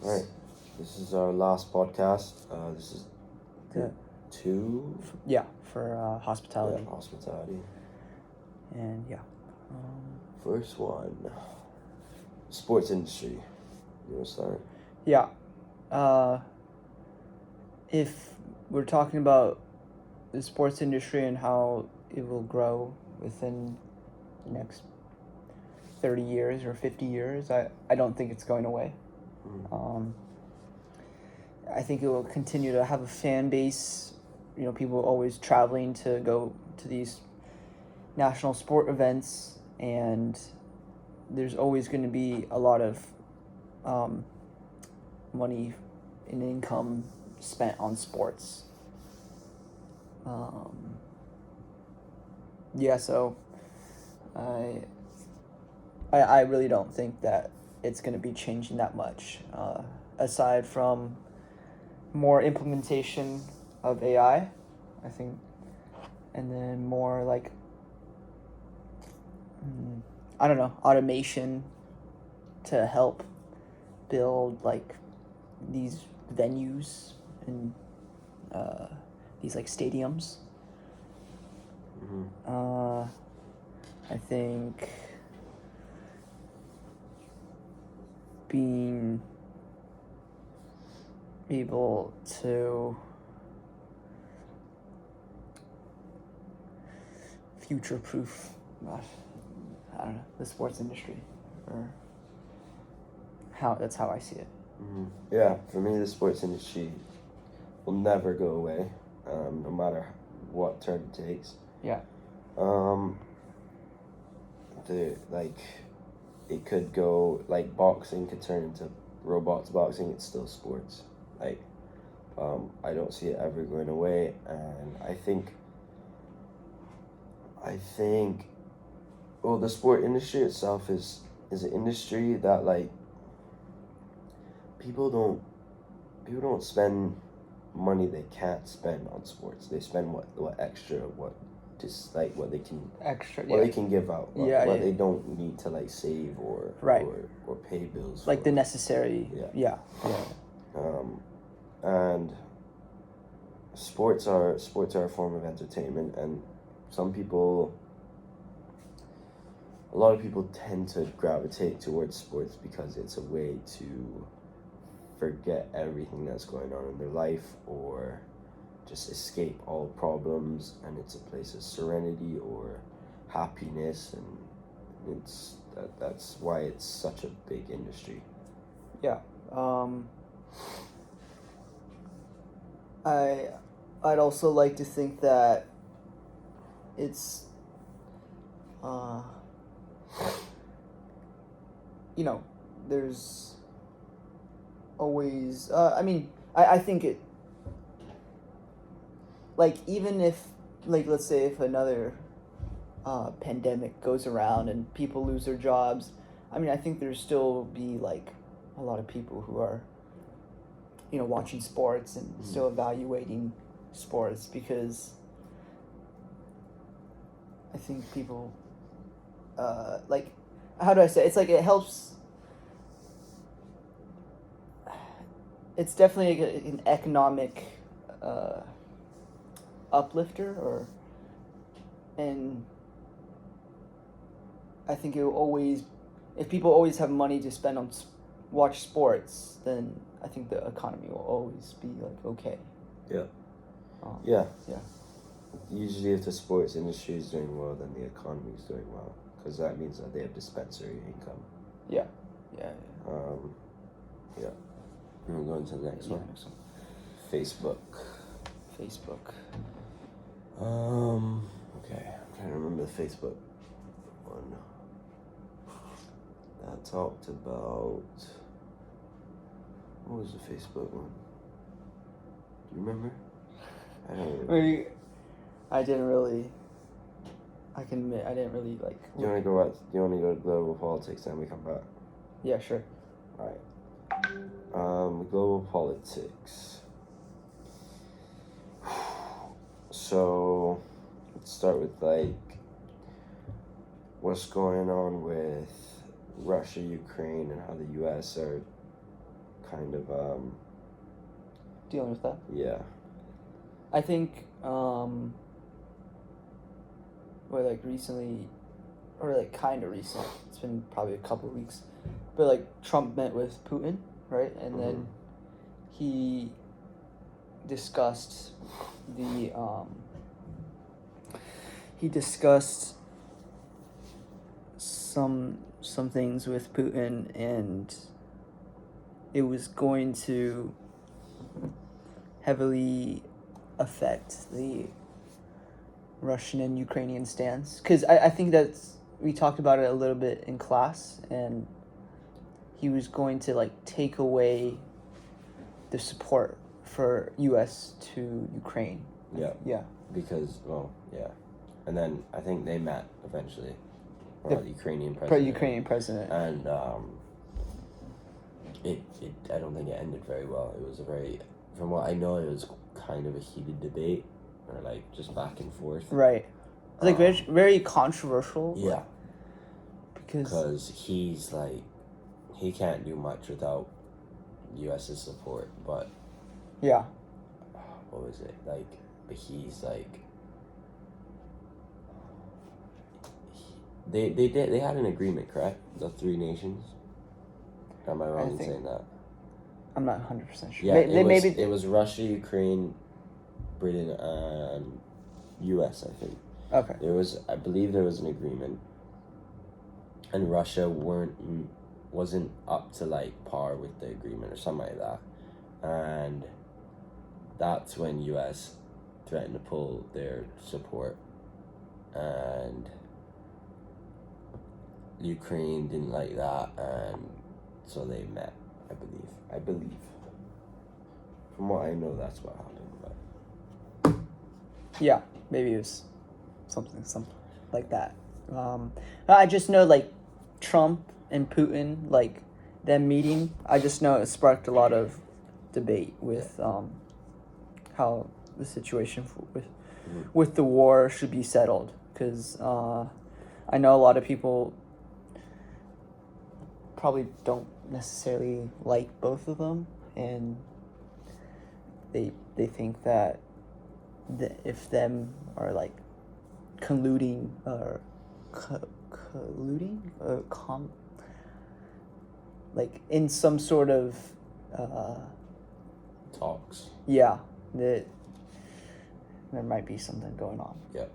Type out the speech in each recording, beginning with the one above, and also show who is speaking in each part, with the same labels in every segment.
Speaker 1: Right. This is our last podcast. This is
Speaker 2: The-
Speaker 1: two.
Speaker 2: for hospitality.
Speaker 1: Yeah, hospitality.
Speaker 2: And
Speaker 1: First one. Sports industry. You want to start?
Speaker 2: yeah. If we're talking about the sports industry and how it will grow within the next 30 years or 50 years, I don't think it's going away. I think it will continue to have a fan base. You know, people always traveling to go to these national sport events, and there's always going to be a lot of money and income spent on sports. So I really don't think that it's going to be changing that much, aside from more implementation of AI, I think, and then more like, I don't know, automation to help build like these venues and these like stadiums. I think being able to future-proof, I don't know, the sports industry, or that's how I see it.
Speaker 1: Yeah, for me, the sports industry will never go away, no matter what turn it takes.
Speaker 2: Yeah.
Speaker 1: It could go, like, boxing could turn into robots boxing. It's still sports. I don't see it ever going away, and I think well, the sport industry itself is an industry that, like, people don't spend money they can't spend on sports. They spend what extra, what they can give out, what they don't need to, like, save or pay bills
Speaker 2: like
Speaker 1: for.
Speaker 2: the necessary. Yeah.
Speaker 1: And sports are a form of entertainment, and a lot of people tend to gravitate towards sports because it's a way to forget everything that's going on in their life, or just escape all problems, and it's a place of serenity or happiness, and that's why it's such a big industry.
Speaker 2: Yeah. I'd also like to think that it's there's always I think it, like, even if, like, let's say if another pandemic goes around and people lose their jobs, I think there's still be like a lot of people who are watching sports and still evaluating sports, because I think people like, how do I say, it's like it helps. It's definitely an economic uplifter, and I think it will always, if people always have money to spend on watch sports, then I think the economy will always be like okay.
Speaker 1: Yeah. Usually, if the sports industry is doing well, then the economy is doing well, because that means that they have dispensary income.
Speaker 2: Yeah.
Speaker 1: We'll go into the next one. Facebook. Okay, I'm trying to remember the Facebook one. That talked about, what was the Facebook one? Do you remember? I don't really.
Speaker 2: I didn't really. I can admit I didn't really like.
Speaker 1: Do you want to go to global politics, then we come back?
Speaker 2: Yeah, sure.
Speaker 1: All right. Global politics. So, let's start with, like, what's going on with Russia, Ukraine, and how the U.S. are kind of
Speaker 2: dealing with that.
Speaker 1: yeah.
Speaker 2: I think, recently, or like kind of recent, it's been probably a couple of weeks, but like Trump met with Putin, right? And then he discussed the, some things with Putin, and it was going to heavily affect the Russian and Ukrainian stance. Because I think we talked about it a little bit in class, and he was going to like take away the support for U.S. to Ukraine.
Speaker 1: Yeah.
Speaker 2: Yeah.
Speaker 1: Because, well, yeah. And then I think they met eventually.
Speaker 2: The
Speaker 1: The Ukrainian president.
Speaker 2: Ukrainian president.
Speaker 1: And it I don't think it ended very well. It was from what I know, it was kind of a heated debate, or like just back and forth.
Speaker 2: Right. It's like very, very controversial.
Speaker 1: Yeah.
Speaker 2: Because
Speaker 1: he's like, he can't do much without U.S.'s support, but
Speaker 2: yeah.
Speaker 1: What was it? Like, he's like, they had an agreement, correct? The three nations. Am I wrong in saying that?
Speaker 2: I'm not 100% sure.
Speaker 1: Yeah,
Speaker 2: maybe
Speaker 1: it was Russia, Ukraine, Britain, and U.S. I think.
Speaker 2: Okay.
Speaker 1: I believe there was an agreement, and Russia wasn't up to like par with the agreement or something like that, and that's when U.S. threatened to pull their support, and Ukraine didn't like that, and so they met. I believe. From what I know, that's what happened. But
Speaker 2: yeah, maybe it was something like that. I just know like Trump and Putin, like them meeting. I just know it sparked a lot of debate with how the situation with the war should be settled, because I know a lot of people probably don't necessarily like both of them, and they think that if them are like colluding or like in some sort of
Speaker 1: talks.
Speaker 2: Yeah, that there might be something going on.
Speaker 1: Yep.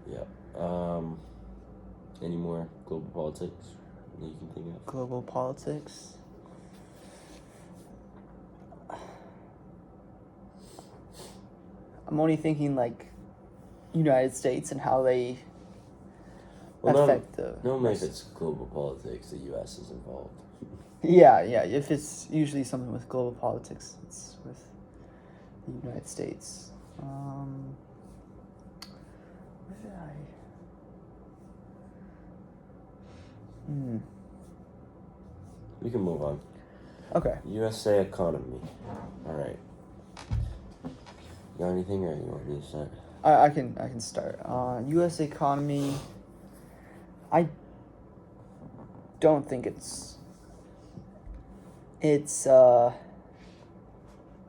Speaker 2: Yeah.
Speaker 1: Any more global politics that you can think of?
Speaker 2: Global politics. I'm only thinking like United States and how they affect the.
Speaker 1: Normally, if it's global politics, the U.S. is involved.
Speaker 2: Yeah. If it's usually something with global politics, it's with the United States. Where did I?
Speaker 1: We can move on.
Speaker 2: Okay.
Speaker 1: USA economy. All right. You got anything, or you want me to start?
Speaker 2: I can start. U.S. economy. I don't think it's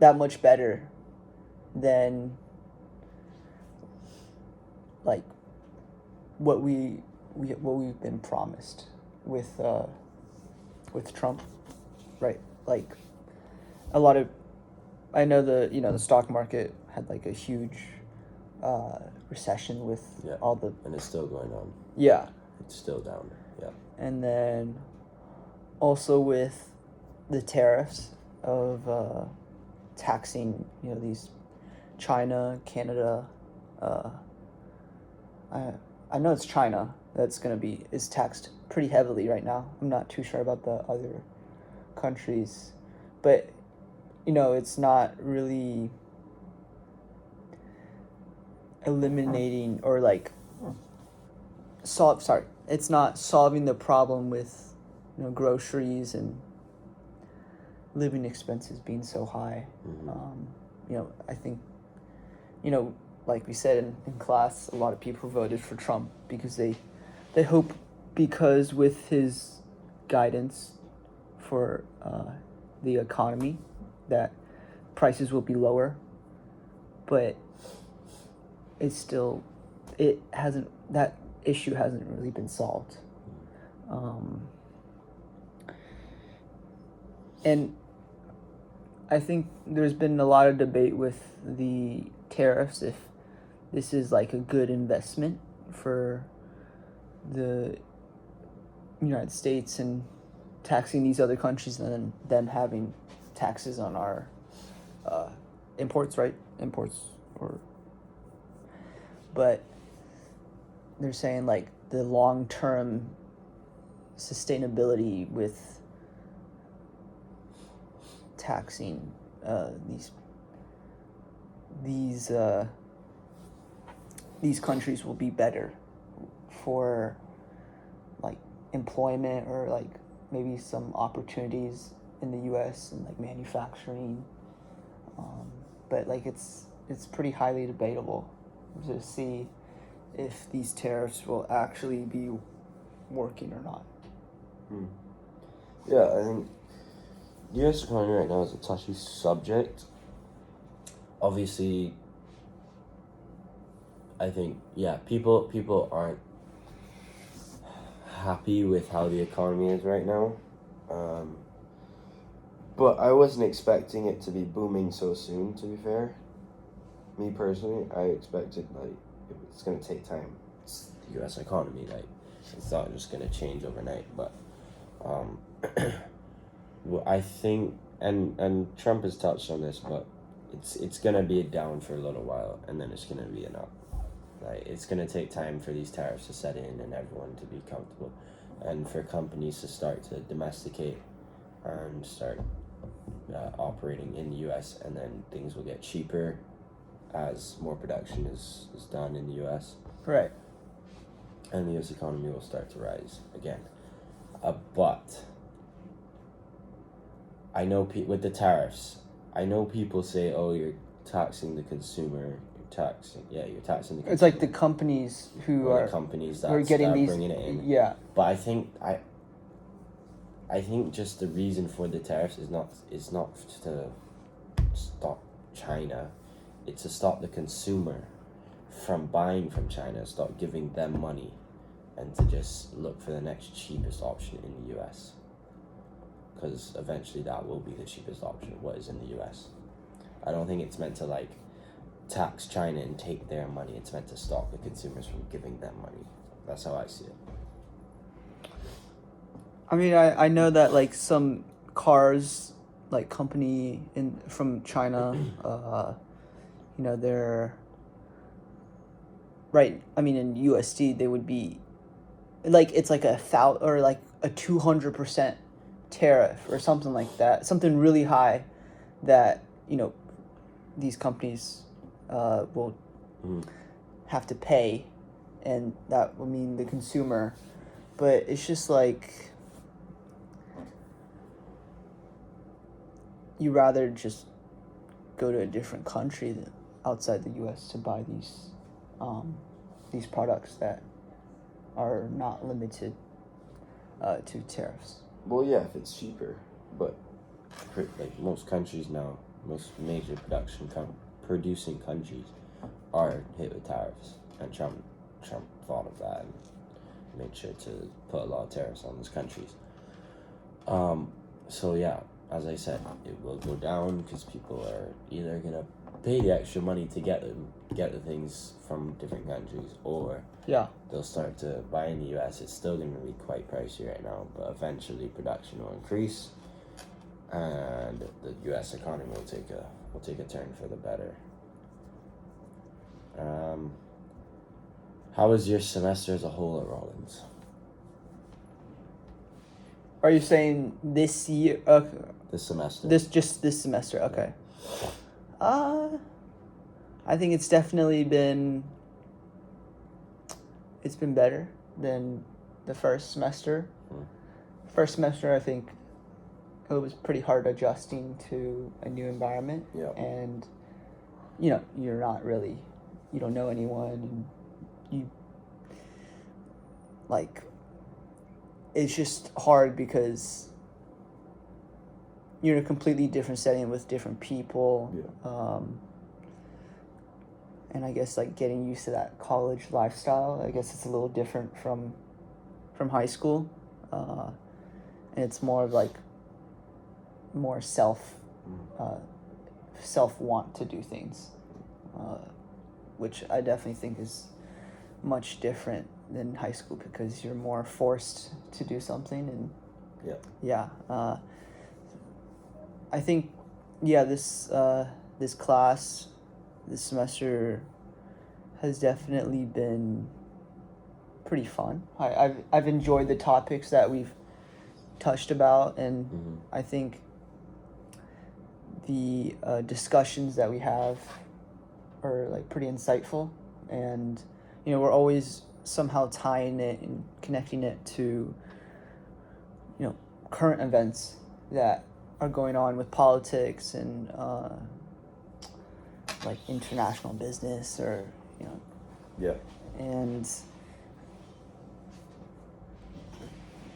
Speaker 2: that much better than like what we've been promised with Trump, right? Like a lot of, I know the stock market had like a huge recession with all the,
Speaker 1: and it's still going on.
Speaker 2: Yeah.
Speaker 1: It's still down. Yeah.
Speaker 2: And then also with the tariffs of taxing, these China, Canada. I know it's China that's is taxed pretty heavily right now. I'm not too sure about the other countries, but it's not really eliminating or like it's not solving the problem with groceries and living expenses being so high. I think like we said in class, a lot of people voted for Trump because they hope, because with his guidance for the economy, that prices will be lower, but it's still, that issue hasn't really been solved. And I think there's been a lot of debate with the tariffs, if this is like a good investment for the United States and taxing these other countries and then them having taxes on our imports, right? But they're saying like the long-term sustainability with taxing these countries will be better for like employment, or like maybe some opportunities in the U.S. and like manufacturing, but like it's pretty highly debatable to see if these tariffs will actually be working or not.
Speaker 1: Yeah, I think the U.S. economy right now is a touchy subject. Obviously, I think, people aren't happy with how the economy is right now. But I wasn't expecting it to be booming so soon, to be fair. Me personally, I expected, like, it's going to take time. It's the U.S. economy, like, it's not just going to change overnight, but well, I think, and Trump has touched on this, but it's going to be down for a little while, and then it's going to be an up. Like, it's going to take time for these tariffs to set in and everyone to be comfortable, and for companies to start to domesticate and start operating in the U.S., and then things will get cheaper as more production is done in the U.S.
Speaker 2: Right.
Speaker 1: And the U.S. economy will start to rise again. But I know with the tariffs, I know people say, "Oh, you're taxing the consumer. You're taxing the consumer."
Speaker 2: It's like the companies who are
Speaker 1: the companies that
Speaker 2: are getting these,
Speaker 1: bringing it in.
Speaker 2: Yeah.
Speaker 1: But I think just the reason for the tariffs is not to stop China. It's to stop the consumer from buying from China, stop giving them money, and to just look for the next cheapest option in the U.S. Because eventually that will be the cheapest option, what is in the U.S. I don't think it's meant to like tax China and take their money. It's meant to stop the consumers from giving them money. That's how I see it.
Speaker 2: I mean, I know that like some cars, like company from China, they're right. I mean, in USD they would be like, it's like a 200% tariff or something like that, something really high that these companies will have to pay, and that will mean the consumer. But it's just like, you rather just go to a different country outside the U.S. to buy these products that are not limited to tariffs.
Speaker 1: Well, yeah, if it's cheaper, but like most countries now, most major producing countries are hit with tariffs, and Trump thought of that and made sure to put a lot of tariffs on those countries. So yeah, as I said, it will go down because people are either gonna pay the extra money to get the things from different countries, or they'll start to buy in the U.S. It's still gonna be quite pricey right now, but eventually production will increase, and the U.S. economy will take a turn for the better. How was your semester as a whole at Rollins?
Speaker 2: Are you saying this year?
Speaker 1: This semester.
Speaker 2: This semester. Okay. I think it's definitely been better than the first semester. First semester, I think it was pretty hard adjusting to a new environment.
Speaker 1: Yeah.
Speaker 2: And you don't know anyone, and it's just hard because you're in a completely different setting with different people.
Speaker 1: Yeah.
Speaker 2: And I guess like getting used to that college lifestyle, I guess it's a little different from high school, and it's more of like more self want to do things, which I definitely think is much different than high school because you're more forced to do something. And I think this class this semester has definitely been pretty fun. I've enjoyed the topics that we've touched about, and I think the discussions that we have are like pretty insightful, and we're always somehow tying it and connecting it to current events that are going on with politics and like international business or and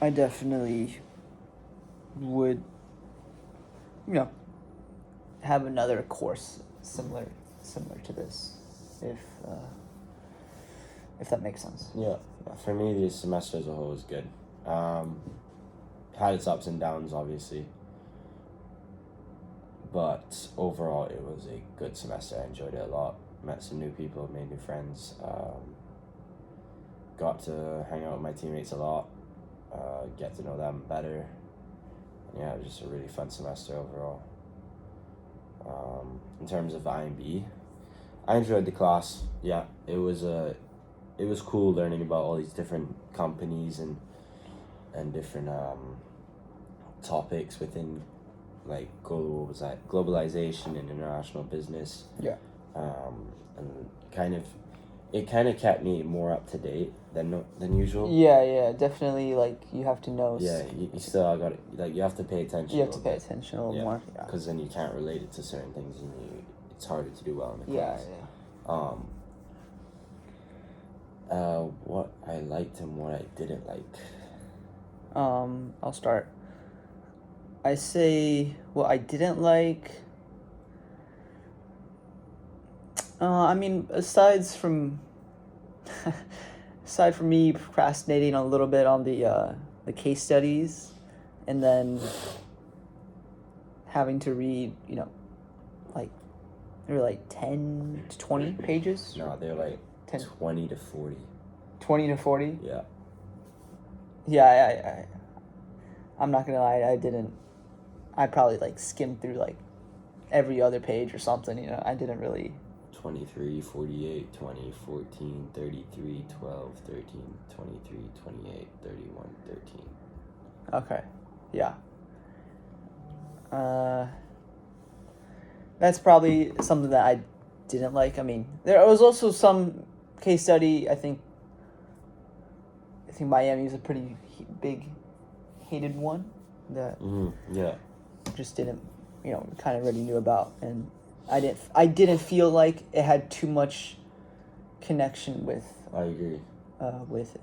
Speaker 2: I definitely would have another course similar to this if that makes sense.
Speaker 1: Yeah. For me, the semester as a whole was good. Had its ups and downs, obviously, but overall it was a good semester. I enjoyed it a lot. Met some new people, made new friends, got to hang out with my teammates a lot, get to know them better. And it was just a really fun semester overall. In terms of IMB, I enjoyed the class. Yeah, it was cool learning about all these different companies and different topics within like globalization and international business.
Speaker 2: Yeah.
Speaker 1: And it kind of kept me more up to date than usual.
Speaker 2: Yeah, definitely. Like you have to know.
Speaker 1: Yeah, you still got like you have to pay attention.
Speaker 2: You have to pay attention a little more. Yeah.
Speaker 1: Because then you can't relate it to certain things, and it's harder to do well in the class. What I liked and what I didn't like.
Speaker 2: I'll start. I say what I didn't like. I mean, aside from me procrastinating a little bit on the case studies, and then having to read, they're like 10 to 20 pages.
Speaker 1: No, they're like 10. 20 to 40.
Speaker 2: 20 to 40.
Speaker 1: Yeah.
Speaker 2: Yeah, I'm not gonna lie, I probably like skimmed through like every other page or something, I didn't really.
Speaker 1: 23, 48, 20, 14, 33, 12, 13, 23, 28, 31, 13.
Speaker 2: Okay, yeah. That's probably something that I didn't like. I mean, there was also some case study, I think Miami is a pretty big hated one that just didn't, kind of already knew about, and I didn't feel like it had too much connection with. I
Speaker 1: agree.
Speaker 2: With.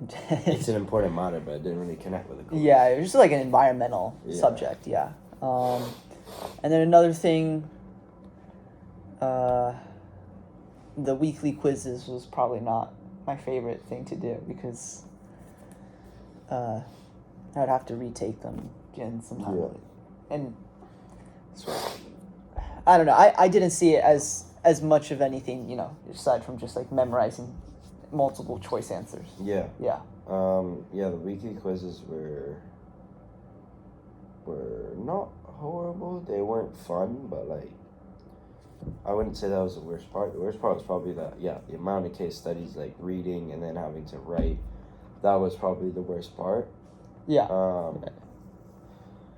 Speaker 1: It's an important matter, but it didn't really connect with it.
Speaker 2: Yeah, it was just like an environmental subject. Yeah. And then another thing. The weekly quizzes was probably not my favorite thing to do because I would have to retake them again sometime. Yeah. And so, I don't know. I didn't see it as much of anything, aside from just like memorizing multiple choice answers.
Speaker 1: Yeah.
Speaker 2: Yeah.
Speaker 1: The weekly quizzes were not horrible. They weren't fun, but like I wouldn't say that was the worst part. The worst part was probably the amount of case studies, like reading and then having to write. That was probably the worst part.
Speaker 2: Yeah.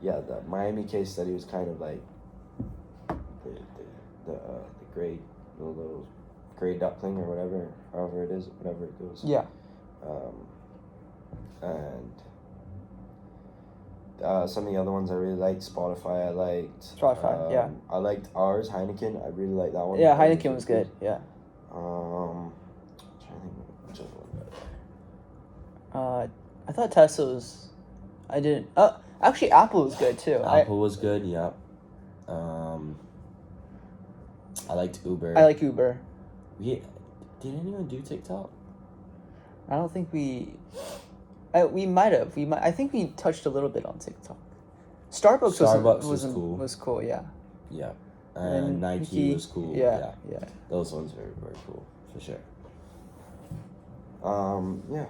Speaker 1: The Miami case study was kind of like the grade, the little grade duckling or whatever it goes.
Speaker 2: Yeah.
Speaker 1: And some of the other ones I really liked. Spotify I liked.
Speaker 2: Yeah.
Speaker 1: I liked ours, Heineken. I really liked that one.
Speaker 2: Yeah, Heineken was good. Yeah.
Speaker 1: I'm trying to think which other one.
Speaker 2: I thought Tesla was. I didn't. Actually, Apple was good too.
Speaker 1: Apple was good. Yeah. I liked Uber.
Speaker 2: I like Uber.
Speaker 1: Did anyone do TikTok?
Speaker 2: I don't think we might have. I think we touched a little bit on TikTok. Starbucks was cool. Yeah.
Speaker 1: Yeah.
Speaker 2: And
Speaker 1: Nike was cool.
Speaker 2: Yeah.
Speaker 1: Those ones were very cool for sure. Yeah.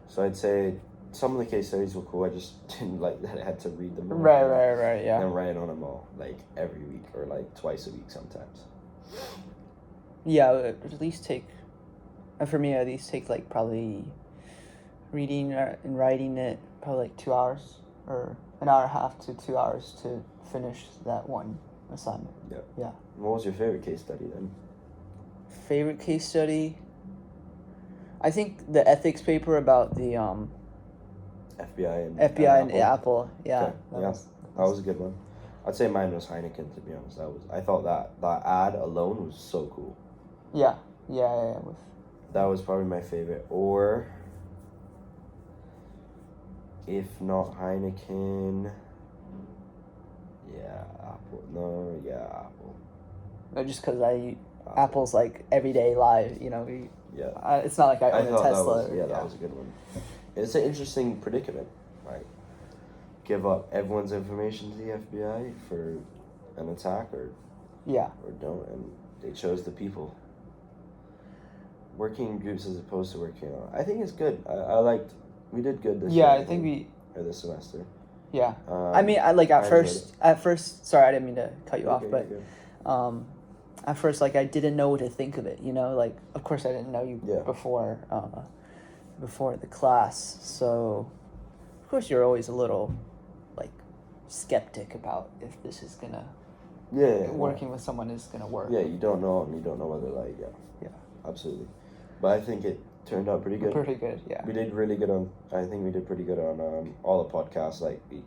Speaker 1: So I'd say some of the case studies were cool. I just didn't like that I had to read them.
Speaker 2: Right. Yeah.
Speaker 1: And write on them all like every week or like twice a week sometimes.
Speaker 2: Yeah, at least take. For me, at least take like probably reading and writing it probably like 2 hours or an hour and a half to 2 hours to finish that one assignment. Yeah.
Speaker 1: What was your favorite case study then?
Speaker 2: Favorite case study? I think the ethics paper about the
Speaker 1: FBI
Speaker 2: and Apple. Yeah.
Speaker 1: Okay. That was a good one. I'd say mine was Heineken, to be honest. I thought that ad alone was so cool.
Speaker 2: Yeah.
Speaker 1: That was probably my favorite. Or if not Heineken, Apple. Apple.
Speaker 2: Just because Apple's like everyday life, it's not like I own a Tesla.
Speaker 1: That was a good one. It's an interesting predicament, right? Give up everyone's information to the FBI for an attack, or don't, and they chose the people. Working in groups as opposed to working on. I think it's good. We did good this year.
Speaker 2: Yeah, I think
Speaker 1: this semester.
Speaker 2: Yeah. At first, sorry, I didn't mean to cut you off, but at first, I didn't know what to think of it, of course I didn't know you before the class, so of course you're always a little, skeptic about if this is gonna, working with someone is gonna work.
Speaker 1: Yeah, you don't know, and you don't know whether,
Speaker 2: Yeah.
Speaker 1: Absolutely. But I think it turned out pretty good.
Speaker 2: Pretty good, yeah.
Speaker 1: We did really good I think we did pretty good on all the podcasts, we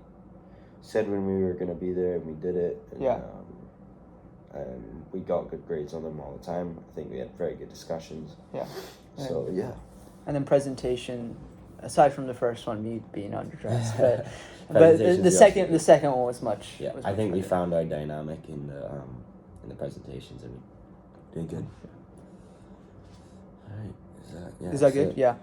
Speaker 1: said when we were going to be there, and we did it. And, and we got good grades on them all the time. I think we had very good discussions.
Speaker 2: Yeah.
Speaker 1: So, yeah.
Speaker 2: And then presentation, aside from the first one, me being underdressed, but the second one was much.
Speaker 1: Yeah, I think we found our dynamic in the presentations, and we did good. All right.
Speaker 2: Is that good? Yeah.